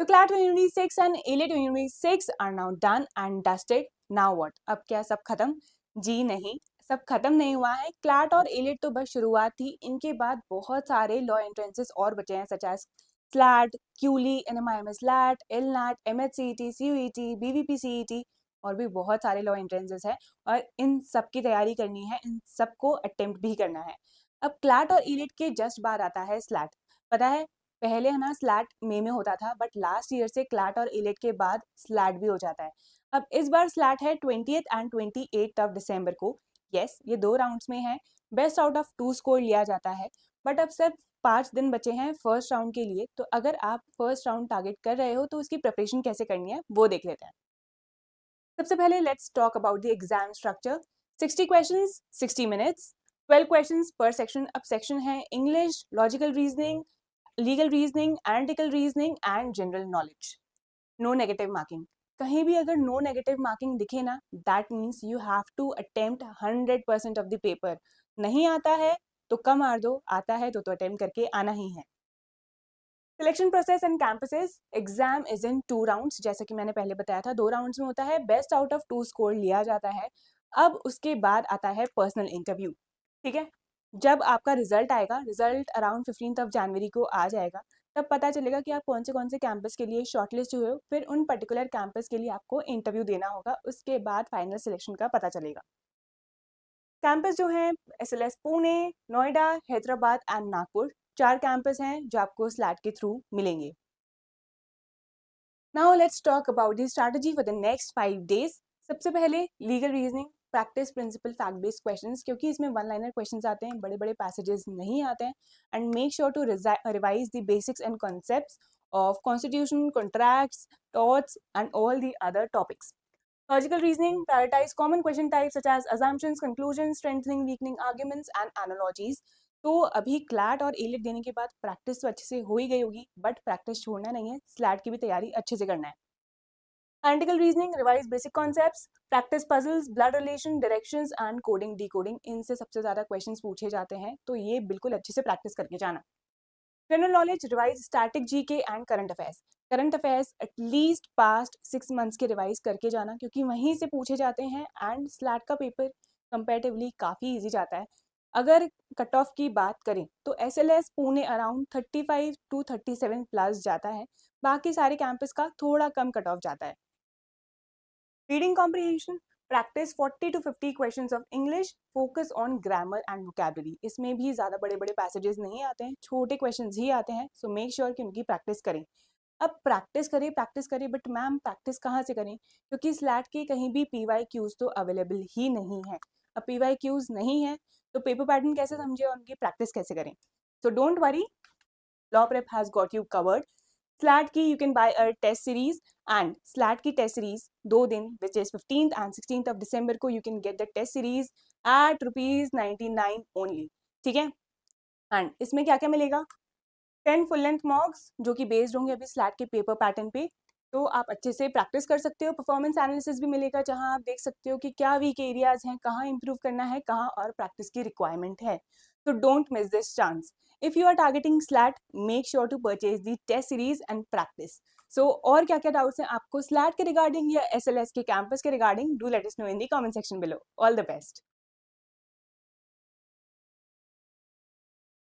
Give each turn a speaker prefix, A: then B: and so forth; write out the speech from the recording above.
A: So CLAT 2026 and ALE 2026 are now done and dusted. Now what? अब क्या सब खत्म? जी नहीं, सब खत्म नहीं हुआ है. CLAT और ALE तो बस शुरुआत थी. इनके बाद बहुत सारे लॉ एंट्रेंसेस और बचे हैं, such as SLAT, QLE, NMIMS LAT, LNAT, MHCET, CUET, BVP-CET और भी बहुत सारे लॉ एंट्रेंसेस हैं और इन सब की तैयारी करनी है, इन सबको अटेम्प्ट भी करना है. अब CLAT और ALE के जस्ट बाद आता है SLAT. पता है पहले है ना स्लैट मई में होता था, बट लास्ट ईयर से क्लैट और इलेट के बाद स्लैट भी हो जाता है. अब इस बार स्लैट है 20th and 28th of December को. यस, ये 2 राउंड्स में है. बेस्ट आउट ऑफ 2 स्कोर लिया जाता है. बट अब सिर्फ 5 दिन बचे हैं फर्स्ट राउंड के लिए. तो अगर आप फर्स्ट राउंड टारगेट कर रहे हो तो उसकी प्रिपरेशन कैसे करनी है वो देख लेते हैं. सबसे पहले let's talk about the exam structure. 60 questions, 60 minutes, 12 questions पर सेक्शन. अब सेक्शन है English, logical reasoning, legal reasoning, analytical reasoning and general knowledge. No negative marking. कहीं भी अगर नो नेगेटिव मार्किंग दिखे ना, that means you have to attempt 100% of the paper. नहीं आता है तो कम मार दो, आता है तो अटेम्प्ट करके आना ही है. Selection process and campuses. Exam is in 2 rounds. जैसा कि मैंने पहले बताया था 2 राउंड्स में होता है. बेस्ट आउट ऑफ 2 स्कोर लिया जाता है. अब उसके बाद आता है पर्सनल इंटरव्यू. ठीक है, जब आपका रिजल्ट आएगा, result around 15th of January को आ जाएगा, तब पता चलेगा कि आप कौन से कैंपस के लिए शॉर्टलिस्ट हुए हो. फिर उन पर्टिकुलर कैंपस के लिए आपको इंटरव्यू देना होगा. उसके बाद फाइनल सिलेक्शन का पता चलेगा. कैंपस जो है SLS Pune, Noida, Hyderabad and Nagpur. 4 campus हैं जो आपको स्लैट के थ्रू मिलेंगे. Now let's talk about the strategy for the next 5 days. सबसे पहले legal reasoning, practice principle fact based questions, क्योंकि इसमें वन लाइनर क्वेश्चंस आते हैं, बड़े बड़े पैसेजेस नहीं आते हैं. And make sure to revise the basics and concepts of constitution, contracts, torts and all the other topics. Logical reasoning, prioritise common question types such as assumptions, conclusions, strengthening, weakening arguments and analogies. तो अभी CLAT और elite देने के बाद practice तो अच्छे से हो ही गई होगी, बट प्रैक्टिस छोड़ना नहीं है. स्लैट की भी तैयारी अच्छे से करना है. Analytical reasoning, revise basic concepts, practice puzzles, blood relation, directions and coding decoding. इनसे सबसे ज्यादा क्वेश्चंस पूछे जाते हैं, तो ये बिल्कुल अच्छे से प्रैक्टिस करके जाना. General knowledge, revise static GK and current affairs. Current affairs at least past 6 months के रिवाइज करके जाना, क्योंकि वहीं से पूछे जाते हैं. एंड स्लैट का पेपर कंपेरेटिवली काफ़ी इजी जाता है. अगर कट ऑफ की बात करें तो SLS Pune around 35 to 37 plus जाता है. बाकी सारे कैंपस का थोड़ा कम कट ऑफ जाता है. Reading comprehension, practice 40 to 50 questions of English, focus on grammar and vocabulary. इसमें भी ज़्यादा बड़े बड़े पैसेजेस नहीं आते हैं, छोटे क्वेश्चंस ही आते हैं. सो मेक श्योर कि उनकी प्रैक्टिस करें. अब प्रैक्टिस करें, बट मैम प्रैक्टिस कहाँ से करें, क्योंकि स्लैट के कहीं भी PYQs तो अवेलेबल ही नहीं है. अब PYQs नहीं है तो पेपर पैटर्न कैसे समझे और उनकी प्रैक्टिस कैसे करें. So don't worry, law prep has got you covered. SLAT की you can buy a test series, and SLAT की टेस्ट सीरीज 2 दिन which is 15th and 16th of December को you can get the test series at ₹99 only. ठीक है, and इसमें क्या क्या मिलेगा. 10 फुल लेंथ मॉक्स जो कि बेस्ड होंगे अभी स्लैट के पेपर पैटर्न पे, तो आप अच्छे से प्रैक्टिस कर सकते हो. परफॉर्मेंस एनालिसिस भी मिलेगा, जहां आप देख सकते हो कि क्या वीक एरियाज हैं, कहाँ इंप्रूव करना है, कहाँ और प्रैक्टिस की रिक्वायरमेंट है. तो don't miss this chance. If you are targeting SLAT, make sure to purchase the test series and practice. So और क्या क्या डाउट्स हैं आपको स्लैट के रिगार्डिंग या SLS के कैंपस के regarding, do let us know in the comment section below. All the best.